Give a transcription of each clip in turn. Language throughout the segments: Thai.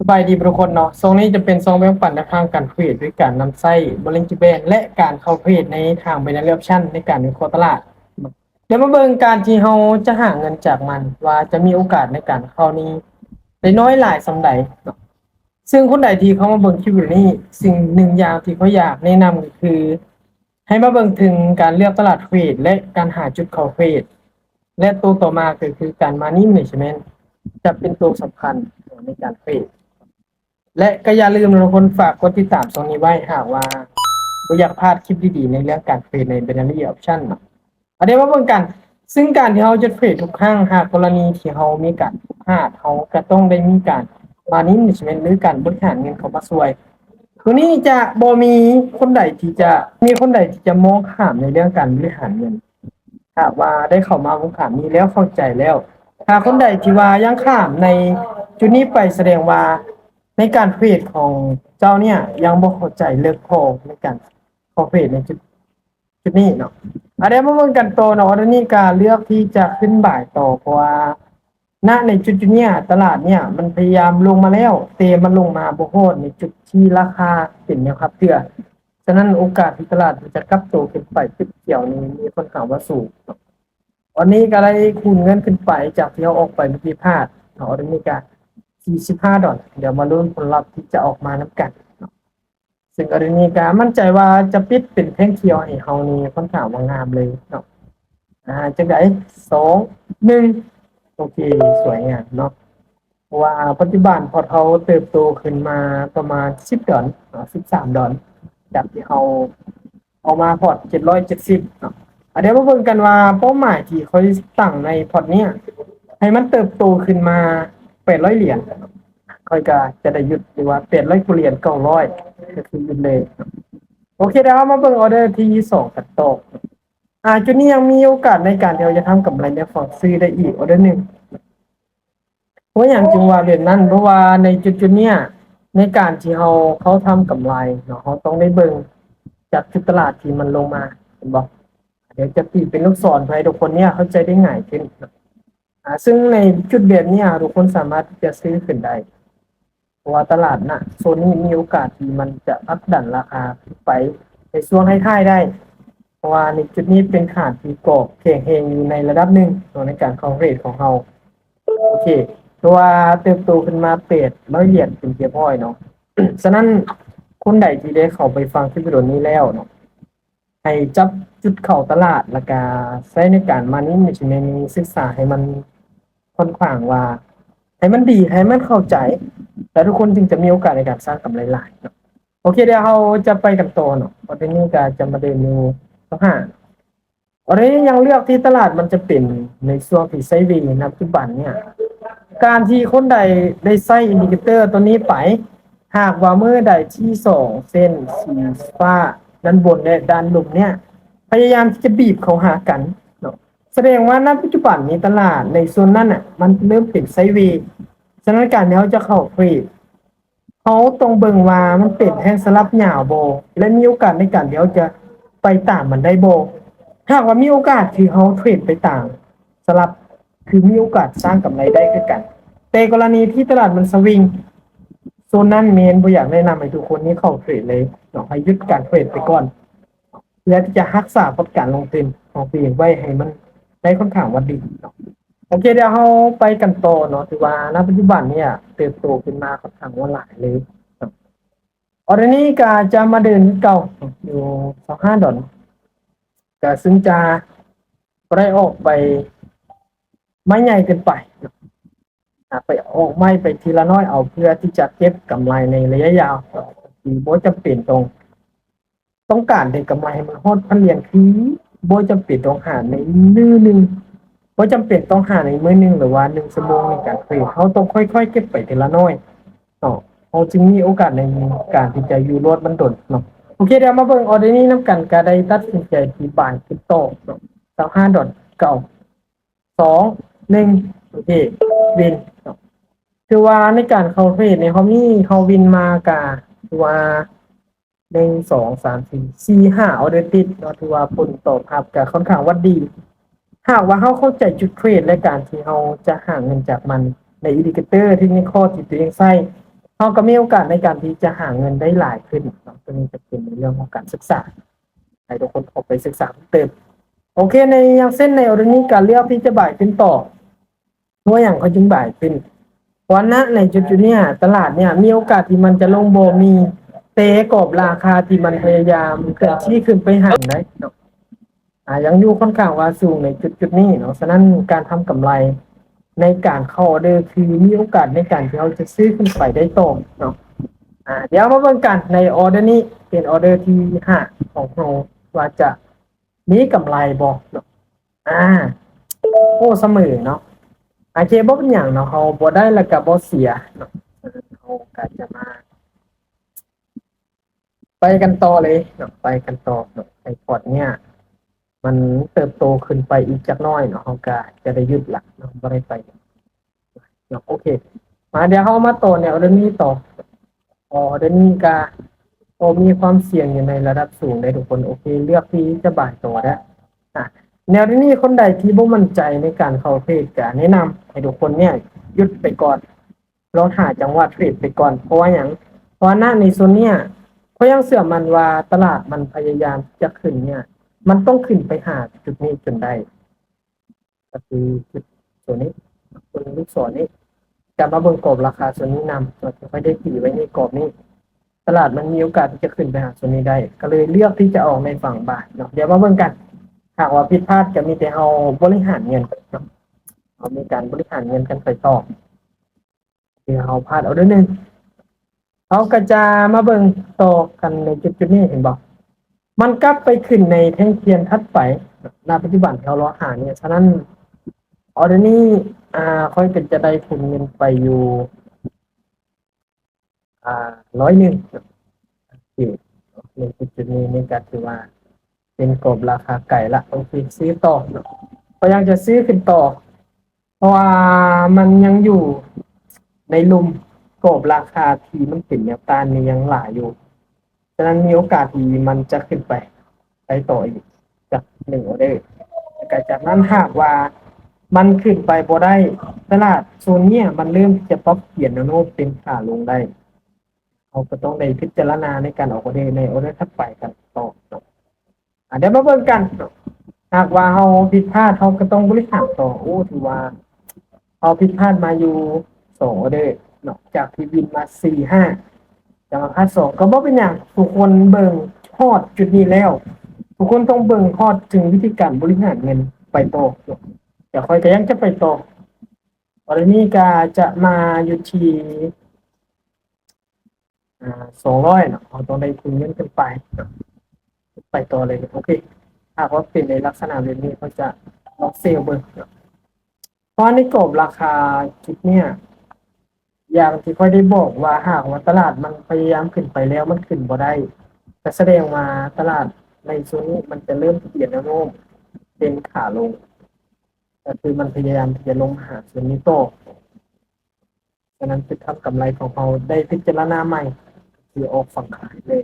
สบายดีทุกคนเนาะทรงนี้จะเป็นทรงแบ่งปันในทางการเทรดด้วยการนำไส้บริ n ิเบนและการเข้าเทรดในทาง binary option ในการวิเคราะห์ตลาดเดี๋ยวมาเบิ่งการที่เราจะหาเงินจากมันว่าจะมีโอกาสในการเข้านี้ได้น้อยหลายสำใดเนาะซึ่งคนใดที่เขามาเบิ่งคลิปอยู่นี่สิ่งหนึ่งอย่างที่เขาอยากแนะนำก็คือให้มาเบิ่งถึงการเลือกตลาดเทรดและการหาจุดเข้าเทรดและตัวต่อมาก็คือการ money management จะเป็นตัวสำคัญในการเทรด และก็อย่าลืมทุกคนฝากกดติดตามช่องนี้ไว้หากว่าบ่อยากพลาดคลิปดีๆในเรื่องการเทรดใน binary option เนาะเดี๋ยวมาเบิ่งกันซึ่งการที่เราจะเทรดทุกครั้งหากกรณีที่เรามีการพลาดเราก็ต้องได้มีการ money management หรือการบริหารเงินเข้ามาช่วยตัวนี้จะบ่มีคนใดที่จะมองข้ามในเรื่องการบริหารเงินถ้าว่าได้เข้ามาวงการนี้แล้วเข้าใจแล้วถ้าคนใดที่ว่ายังข้ามในจุดนี้ไปแสดงว่า ในการเทรดของเจ้าเนี่ยยังบ่เข้าใจเลือกพอในการเข้าเทรดในจุดนี้เนาะเดี๋ยวมาเบิ่งกันต่อเนาะอันนี้ก็เลือกที่จะขึ้นบ่ายต่อเพราะว่าณในจุดเนี้ยตลาดเนี่ยมันพยายามลงมาแล้วแต่มันลงมาบ่ฮอดในจุดที่ราคาเป็นแนวรับเตือนฉะนั้นโอกาสที่ตลาดมันจะกลับตัวขึ้นไปจุดเกี่ยวนี้มีค่อนข้างว่าสูงเนาะวันนี้ก็ได้คูณเงินขึ้นไปจากที่เราออกไปเมื่อกี้พลาดเนาะอันนี้ก็$45เดี๋ยวมาลุ้นผลลัพธ์ที่จะออกมาน้ำกันเนาะซึ่งกรณีการมั่นใจว่าจะปิดเป็นแท่งเขียวให้เฮานี่ค่อนข้างว่างามเลยเนาะจังได๋2 1โอเคสวยงามเนาะเพราะว่าปัจจุบันพอร์ตเฮาเติบโตขึ้นมาประมาณ$10เนาะ$13จากที่เฮาเอามาพอร์ต770เนาะเดี๋ยวมาเบิ่งกันว่าเป้าหมายที่เขาตั้งในพอร์ตเนี้ยให้มันเติบโตขึ้นมา$800ค่อยก็จะได้หยุดหรือว่า800กว่าเหรียญ900ก็คือหยุดเลยโอเคเดี๋ยวเรามาเบิ่งออเดอร์ที่2กันต่อจุดนี้ยังมีโอกาสในการที่เราจะทำกำไรในฝั่งซื้อได้อีกออเดอร์หนึ่งเพราะอย่างจึงว่าแบบนั้นเพราะว่าในจุดเนี้ยในการที่เขาทำกำไรเนาะเขาต้องได้เบิ่งจากจุดตลาดที่มันลงมาเห็นบ่เดี๋ยวจะตีเป็นลูกศรให้ทุกคนเนี่ยเข้าใจได้ง่ายขึ้นซึ่งในจุดแบบนี้ทุกคนสามารถที่จะซื้อขึ้นได้เพราะว่าตลาดน่ะโซนนี้มีโอกาสที่มันจะอัพดันราคาไปในช่วงท้ายๆได้เพราะว่าในจุดนี้เป็นขาดที่กรอบแข็งเฮงอยู่ในระดับหนึ่งในการคอมเรทของเราโอเคตัวเติบโตขึ้นมา$100เป็นเทียบห้อยเนาะ ฉะนั้นคนใดที่ได้เข้าไปฟังคลิปวิดีโอนี้แล้วเนาะให้จับจุดเข้าตลาดแล้วก็ใช้ในการMoney Managementศึกษาให้มันค่อนข้างว่าให้มันดีให้มันเข้าใจแล้วทุกคนจึงจะมีโอกาสในการสร้างกำไรหลายเนาะโอเคเดี๋ยวเราจะไปกันต่อเนาะวันนี้ก็จะมาเดินดูสักห้าวันนี้ยังเลือกที่ตลาดมันจะเป็นในช่วงที่ไซด์เวย์ณปัจจุบันเนี่ยการที่คนใดได้ใช้อินดิเคเตอร์ตัวนี้ไปหากว่าเมื่อใดที่2เส้นสีฟ้าด้านบนและด้านล่างเนี่ยพยายามที่จะบีบเข้าหากันเนาะแสดงว่าณปัจจุบันนี้ตลาดในโซนนั้นน่ะมันเริ่มเป็นไซด์เวย์ฉะนั้นการที่เขาจะเข้าเทรดเขาต้องเบิ่งว่ามันเป็นแท่งสลับยาวบ่และมีโอกาสในการที่เขาจะไปตามมันได้บ่หากว่ามีโอกาสที่เขาเทรดไปตามสลับคือมีโอกาสสร้างกำไรได้คือกันแต่กรณีที่ตลาดมันสวิงโซนนั้นเมนบ่อยากแนะนำให้ทุกคนนี้เข้าเทรดเลยเนาะให้หยุดการเทรดไปก่อนเพื่อที่จะรักษาผลการลงทุนของตัวเองไว้ให้มันได้ค่อนข้างว่าดีเนาะโอเคเดี๋ยวเราไปกันต่อเนาะถือว่าณปัจจุบันเนี่ยเติบโตขึ้นมาค่อนข้างว่าหลายเลยออเดอร์นี้ก็จะมาเดินเก่าอยู่$25ก็ซึ่งจะได้ออกไปไม่ใหญ่เกินไปไปออกไม่ไปทีละน้อยเอาเพื่อที่จะเก็บกำไรในระยะยาวที่บ่จำเป็นต้องการได้กำไรให้มันฮอดพันเหรียญคือบ่จำเป็นต้องหาในมื้อนึงบ่จำเป็นต้องหาในมื้อนึงหรือว่า1ชั่วโมงในการเทรดเราต้องค่อยๆเก็บไปทีละน้อยเนาะเราจึงมีโอกาสในการที่จะอยู่รอดมันดนเนาะโอเคเดี๋ยวมาเบิ่งออเดอร์นี้นำกันก็ได้ตัดสินใจที่บายคริปโตเนาะ$25 2 1โอเควินเนาะคือว่าในการเข้าเทรดเนี่ยเขาวินมากะคือว่า1 2 3 4 4 5ออเดอร์ติดเนาะถือว่าผลตอบรับก็ค่อนข้างว่าดีหากว่าเราเข้าใจจุดเทรดและการที่เราจะหาเงินจากมันในอินดิเคเตอร์เทคนิคอลที่ตัวเองใช้เร เราก็มีโอกาสในการที่จะหาเงินได้หลายขึ้นเนาะตัวนี้จะเป็นในเรื่องของการศึกษาให้ทุกคนออกไปศึกษาเพิ่มเติมโอเคในอย่างเส้นในออร์นี้การเลือกที่จะบ่ายขึ้นต่อเพราะอย่างเขาจึงบ่ายขึ้นเพราะณในจุดๆเนี้ยตลาดเนี่ยมีโอกาสที่มันจะลงโบมีเตะกรอบราคาที่มันพยายามเคลื่อนที่ขึ้นไปห่างได้เนาะยังอยู่ค่อนข้างว่าสูงในจุดๆนี้เนาะฉะนั้นการทำกำไรในการเข้าออเดอร์คือมีโอกาสในการที่เราจะซื้อขึ้นไปได้ตรงเนาะ เดี๋ยวมาเบิ่งกันในออเดอร์นี้เป็นออเดอร์ที่ห้าของเราว่าจะมีกำไรบ่เนาะอ่าโอ้เสมอเนาะโอเคบ่เป็นหยังเนาะเราบ่ได้แล้วก็บ่เสียเนาะเราก็จะมาไปกันต่อเลยเนาะไปกันต่อเนาะไอ้พอร์ตเนี่ยมันเติบโตขึ้นไปอีกจักหน่อยเนาะเราก็จะได้ยึดหลักเนาะบ่ได้ไปเนาะโอเคมาเดี๋ยวเรามาต่อในออเดอร์นี้ต่อออเดอร์นี้ก็ มีความเสี่ยงอยู่ในระดับสูงในทุกคนโอเคเลือกที่จะบ่ายตัวได้แนวที่นี่คนใดที่บ่มั่นใจในการเข้าเทรดก็แนะนำให้ทุกคนเนี่ยหยุดไปก่อนลองหาจังหวะเทรดไปก่อนเพราะว่าอย่างเพราะหน้าในโซนเนี่ยเขายังเชื่อมันว่าตลาดมันพยายามจะขึ้นเนี่ยมันต้องขึ้นไปหาจุดนี้จนได้ก็คือจุดส่วนนี้ตัวลูกศรนี้จะมาเบิ่งกรอบราคาส่วนนี้นำเราจะไม่ได้ตีไว้ในกรอบนี้ ตลาดมันมีโอกาสที่จะขึ้นไปหาส่วนนี้ได้ก็เลยเลือกที่จะออกในฝั่งบ่ายเนาะเดี๋ยวมาเบิ่งกันหากว่าผิดพลาดจะมีแต่เอาบริหารเงินเนาะเอามีการบริหารเงินกันไปต่อเดี๋ยวเอาพลาดเอาด้วยนึงเขาก็จะมาเบิ่งต่อกันในจุดๆนี้เห็นบอกมันกลับไปขึ้นในแท่งเทียนทัดไปณปัจจุบันเราล้อหาเนี่ยฉะนั้นออเดอร์นี้ค่อยเป็นจะได้ทุนเงินไปอยู่101ที่ในจุดๆนี้นี่ก็ถือว่าเป็นกรอบราคาไก่ละโอเคซื้อต่อเนาะก็ยังจะซื้อขึ้นต่อเพราะว่ามันยังอยู่ในลุมกรอบราคาที่มันเป็นแนวต้านนี่ยังหลายอยู่ฉะนั้นมีโอกาสที่มันจะขึ้นไปต่ออีกจาก1ออเดอร์แต่จากนั้นหากว่ามันขึ้นไปบ่ได้ตลาดโซนเนี้ยมันเริ่มที่จะปรับเปลี่ยนแนวโน้มเป็นขาลงได้เราก็ต้องได้พิจารณาในการออกออเดอร์ในออเดอร์ถัดไปกันต่อเนาะเดี๋ยวมาเบิ่งกันเนาะหากว่าเราผิดพลาดเราก็ต้องบริหารต่อโอ้ถือว่าเราผิดพลาดมาอยู่2ออเดอร์เนาะจากที่บินมา4-5จะมาพลาด2ก็บ่เป็นหยังทุกคนเบิ่งฮอดจุดนี้แล้วทุกคนต้องเบิ่งฮอดถึงวิธีการบริหารเงินไปต่อเนาะเดี๋ยวค่อยก็ยังจะไปต่อตอนนี้ก็จะมาอยู่ที่200เนาะเราต้องได้ทุนเงินกันไปเนาะไปต่อเลยโอเคหากว่าเป็นในลักษณะแบบนี้เขาจะล็อกเซลเบิ่งเนาะเพราะในกรอบราคาจุดเนี่ยอย่างที่ค่อยได้บอกว่าหากว่าตลาดมันพยายามขึ้นไปแล้วมันขึ้นบ่ได้ก็แสดงว่าตลาดในโซนนี้มันจะเริ่มเปลี่ยนแนวโน้มเป็นขาลงก็คือมันพยายามที่จะลงหาส่วนนี้โตฉะนั้นจะทำกำไรของเราได้พิจารณาใหม่คือออกฝั่งขายเลย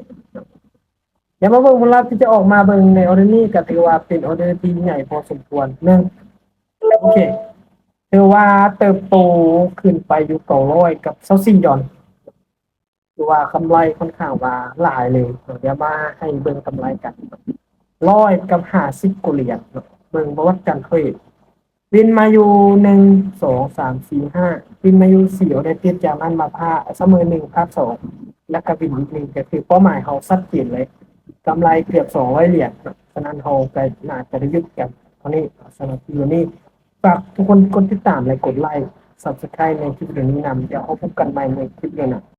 เดี๋ยวมาเบิ่งผลลัพธ์ที่จะออกมาเบิ่งในออเดอร์นี้ก็ถือว่าเป็นออเดอร์ที่ใหญ่พอสมควรหนึ่งโอเคถือว่าเติบโตขึ้นไปอยู่900กับ24 ดอลถือว่ากำไรค่อนข้างว่าหลายเลยเดี๋ยวมาให้เบิ่งกำไรกัน100กับ50กว่าเหรียญเบิ่งประวัติการเทรดบินมาอยู่1 2 3 4 5บินมาอยู่4ออเดอร์ติดจากนั้นมาพาเสมอ1พา2แล้วก็บินอีก1ก็คือเป้าหมายเราชัดเจนเลยกำไรเกือบ200เหรียญฉะนั้นเราก็น่าจะได้ยึดกันเท่านี้สำหรับวิดีโอนี้ฝากทุกคนกดติดตามและกดไลค์ Subscribe ในคลิปวิดีโอนี้นำเดี๋ยวพบกันใหม่ในคลิปวิดีโอหน้า